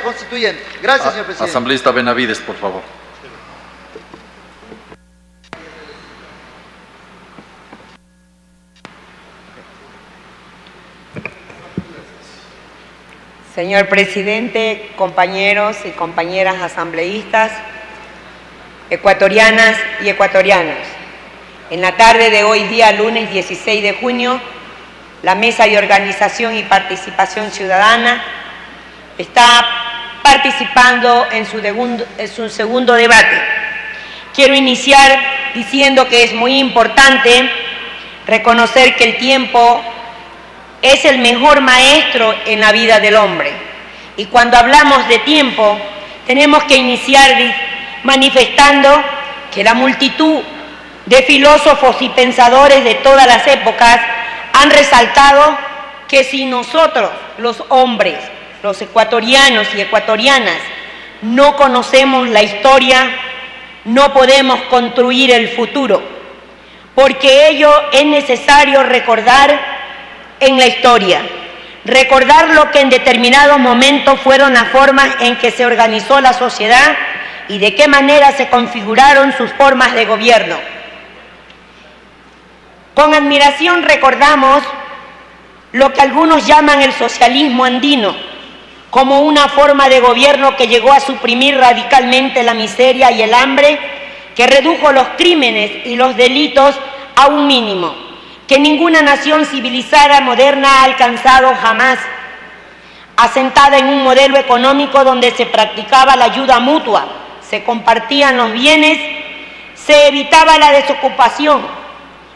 constituyente. Gracias, señor presidente. Asambleísta Benavides, por favor. Señor presidente, compañeros y compañeras asambleístas, ecuatorianas y ecuatorianos. En la tarde de hoy día, lunes 16 de junio, la Mesa de Organización y Participación Ciudadana está participando en su segundo debate. Quiero iniciar diciendo que es muy importante reconocer que el tiempo es el mejor maestro en la vida del hombre. Y cuando hablamos de tiempo, tenemos que iniciar manifestando que la multitud de filósofos y pensadores de todas las épocas han resaltado que si nosotros, los hombres, los ecuatorianos y ecuatorianas, no conocemos la historia, no podemos construir el futuro, porque ello es necesario recordar en la historia, recordar lo que en determinados momentos fueron las formas en que se organizó la sociedad y de qué manera se configuraron sus formas de gobierno. Con admiración recordamos lo que algunos llaman el socialismo andino, como una forma de gobierno que llegó a suprimir radicalmente la miseria y el hambre, que redujo los crímenes y los delitos a un mínimo, que ninguna nación civilizada moderna ha alcanzado jamás, asentada en un modelo económico donde se practicaba la ayuda mutua, se compartían los bienes, se evitaba la desocupación,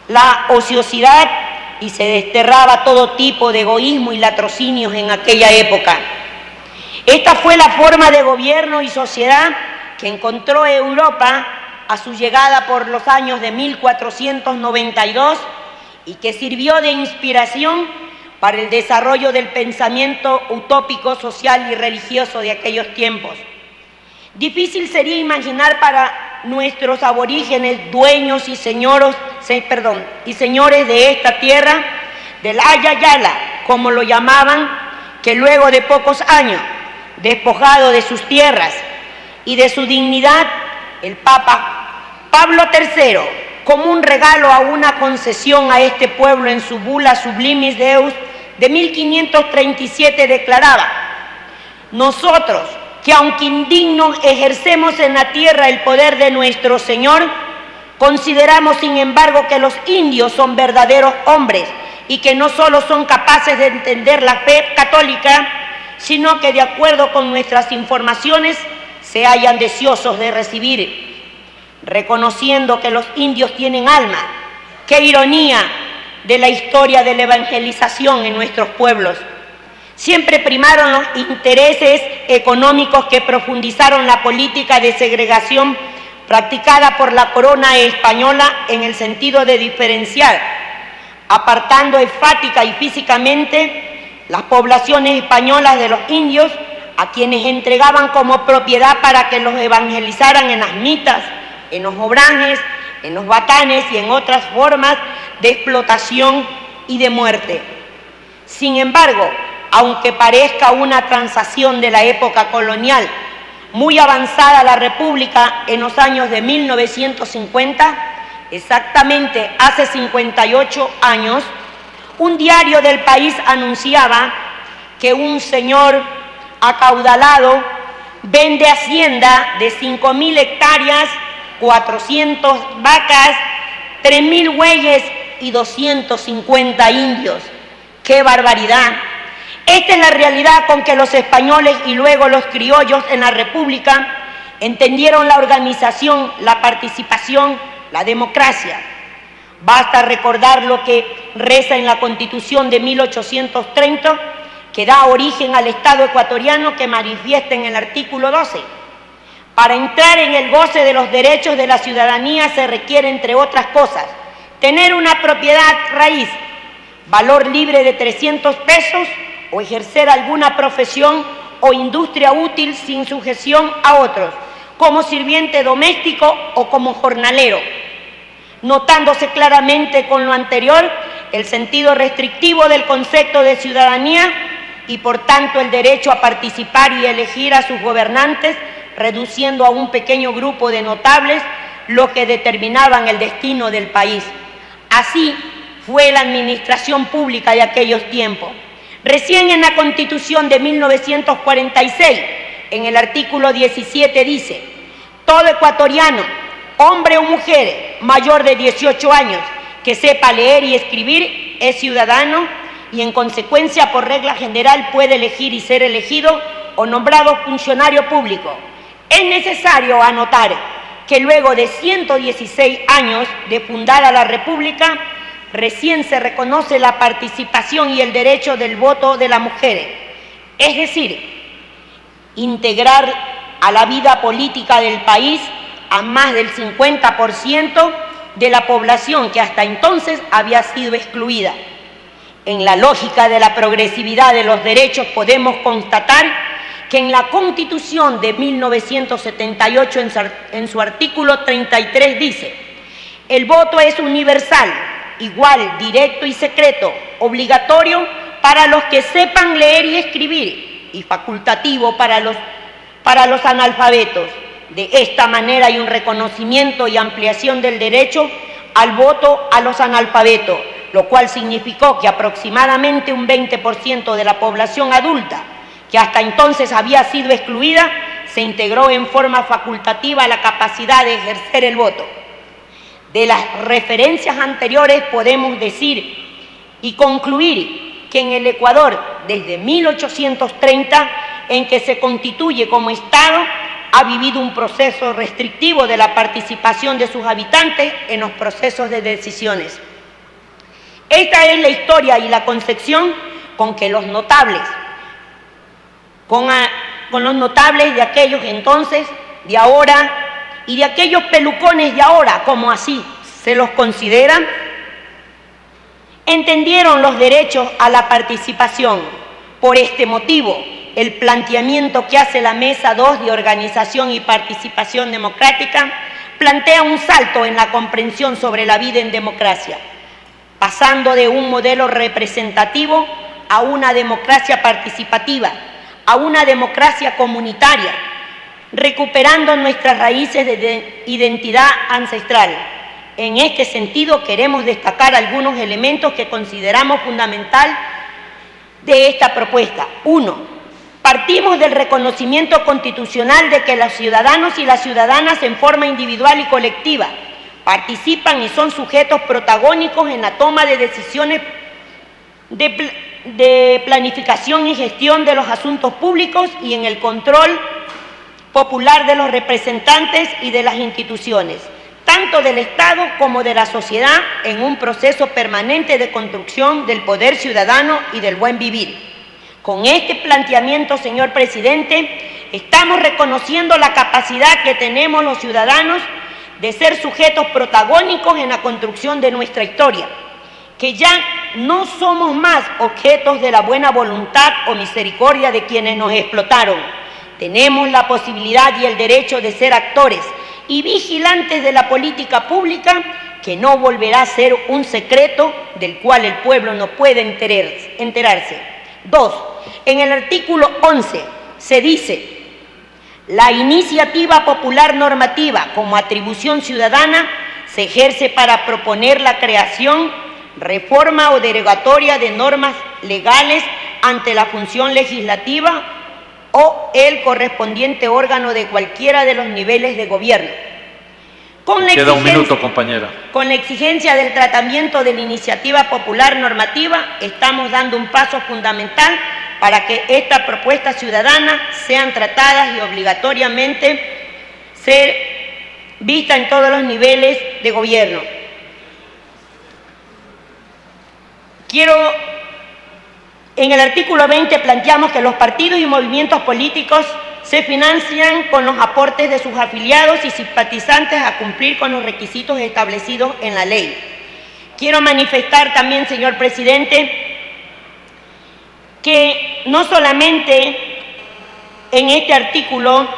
la ociosidad y se desterraba todo tipo de egoísmo y latrocinios en aquella época. Esta fue la forma de gobierno y sociedad que encontró Europa a su llegada por los años de 1492 y que sirvió de inspiración para el desarrollo del pensamiento utópico, social y religioso de aquellos tiempos. Difícil sería imaginar para nuestros aborígenes, dueños y señores de esta tierra, del Ayayala, como lo llamaban, que luego de pocos años, despojado de sus tierras y de su dignidad, el Papa Pablo III, como un regalo a una concesión a este pueblo en su bula Sublimis Deus de 1537 declaraba: nosotros, que aunque indignos ejercemos en la tierra el poder de nuestro Señor, consideramos sin embargo que los indios son verdaderos hombres y que no solo son capaces de entender la fe católica, sino que de acuerdo con nuestras informaciones se hallan deseosos de recibir, reconociendo que los indios tienen alma. ¡Qué ironía de la historia de la evangelización en nuestros pueblos! Siempre primaron los intereses económicos que profundizaron la política de segregación practicada por la corona española en el sentido de diferenciar, apartando enfática y físicamente las poblaciones españolas de los indios, a quienes entregaban como propiedad para que los evangelizaran en las mitas, en los obrajes, en los batanes y en otras formas de explotación y de muerte. Sin embargo, aunque parezca una transacción de la época colonial, muy avanzada la República en los años de 1950, exactamente hace 58 años, un diario del país anunciaba que un señor acaudalado vende hacienda de 5.000 hectáreas, 400 vacas, 3.000 bueyes y 250 indios. ¡Qué barbaridad! Esta es la realidad con que los españoles y luego los criollos en la República entendieron la organización, la participación, la democracia. Basta recordar lo que reza en la Constitución de 1830, que da origen al Estado ecuatoriano, que manifiesta en el artículo 12. Para entrar en el goce de los derechos de la ciudadanía se requiere, entre otras cosas, tener una propiedad raíz, valor libre de 300 pesos, o ejercer alguna profesión o industria útil sin sujeción a otros, como sirviente doméstico o como jornalero, notándose claramente con lo anterior el sentido restrictivo del concepto de ciudadanía y por tanto el derecho a participar y elegir a sus gobernantes, reduciendo a un pequeño grupo de notables los que determinaban el destino del país. Así fue la administración pública de aquellos tiempos. Recién en la Constitución de 1946, en el artículo 17 dice: todo ecuatoriano, hombre o mujer mayor de 18 años, que sepa leer y escribir, es ciudadano y en consecuencia por regla general puede elegir y ser elegido o nombrado funcionario público. Es necesario anotar que luego de 116 años de fundada la República, recién se reconoce la participación y el derecho del voto de las mujeres, es decir, integrar a la vida política del país a más del 50% de la población que hasta entonces había sido excluida. En la lógica de la progresividad de los derechos podemos constatar que en la Constitución de 1978, en su artículo 33 dice: el voto es universal, igual, directo y secreto, obligatorio para los que sepan leer y escribir y facultativo para los analfabetos. De esta manera hay un reconocimiento y ampliación del derecho al voto a los analfabetos, lo cual significó que aproximadamente un 20% de la población adulta, que hasta entonces había sido excluida, se integró en forma facultativa a la capacidad de ejercer el voto. De las referencias anteriores podemos decir y concluir que en el Ecuador, desde 1830, en que se constituye como Estado, ha vivido un proceso restrictivo de la participación de sus habitantes en los procesos de decisiones. Esta es la historia y la concepción con que los notables, con los notables de aquellos entonces, de ahora, y de aquellos pelucones de ahora, como así se los consideran, entendieron los derechos a la participación. Por este motivo, el planteamiento que hace la Mesa 2 de Organización y Participación Democrática plantea un salto en la comprensión sobre la vida en democracia, pasando de un modelo representativo a una democracia participativa, a una democracia comunitaria, recuperando nuestras raíces de identidad ancestral. En este sentido, queremos destacar algunos elementos que consideramos fundamental de esta propuesta. 1. Partimos del reconocimiento constitucional de que los ciudadanos y las ciudadanas en forma individual y colectiva participan y son sujetos protagónicos en la toma de decisiones de planificación y gestión de los asuntos públicos y en el control popular de los representantes y de las instituciones, tanto del Estado como de la sociedad, en un proceso permanente de construcción del poder ciudadano y del buen vivir. Con este planteamiento, señor presidente, estamos reconociendo la capacidad que tenemos los ciudadanos de ser sujetos protagónicos en la construcción de nuestra historia, que ya no somos más objetos de la buena voluntad o misericordia de quienes nos explotaron. Tenemos la posibilidad y el derecho de ser actores y vigilantes de la política pública, que no volverá a ser un secreto del cual el pueblo no puede enterarse. 2. En el artículo 11 se dice: la iniciativa popular normativa como atribución ciudadana se ejerce para proponer la creación, reforma o derogatoria de normas legales ante la función legislativa o el correspondiente órgano de cualquiera de los niveles de gobierno. Queda un minuto, compañera. Con la exigencia del tratamiento de la iniciativa popular normativa, estamos dando un paso fundamental para que estas propuestas ciudadanas sean tratadas y obligatoriamente ser vistas en todos los niveles de gobierno. En el artículo 20 planteamos que los partidos y movimientos políticos se financian con los aportes de sus afiliados y simpatizantes a cumplir con los requisitos establecidos en la ley. Quiero manifestar también, señor presidente, que no solamente en este artículo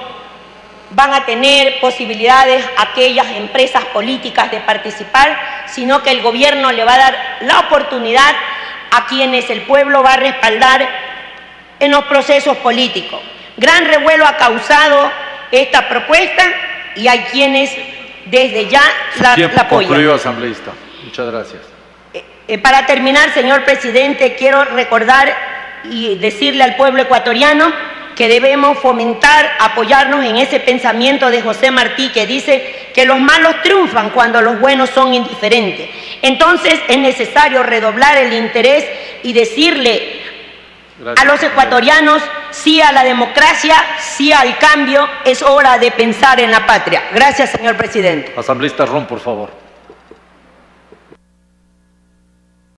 van a tener posibilidades aquellas empresas políticas de participar, sino que el gobierno le va a dar la oportunidad a quienes el pueblo va a respaldar en los procesos políticos. Gran revuelo ha causado esta propuesta y hay quienes desde ya la apoyan. Concluido, asambleísta. Muchas gracias. Para terminar, señor presidente, quiero recordar y decirle al pueblo ecuatoriano que debemos fomentar, apoyarnos en ese pensamiento de José Martí que dice que los malos triunfan cuando los buenos son indiferentes. Entonces es necesario redoblar el interés y decirle a los ecuatorianos sí a la democracia, sí al cambio, es hora de pensar en la patria. Gracias, señor presidente. Asambleísta Ron, por favor.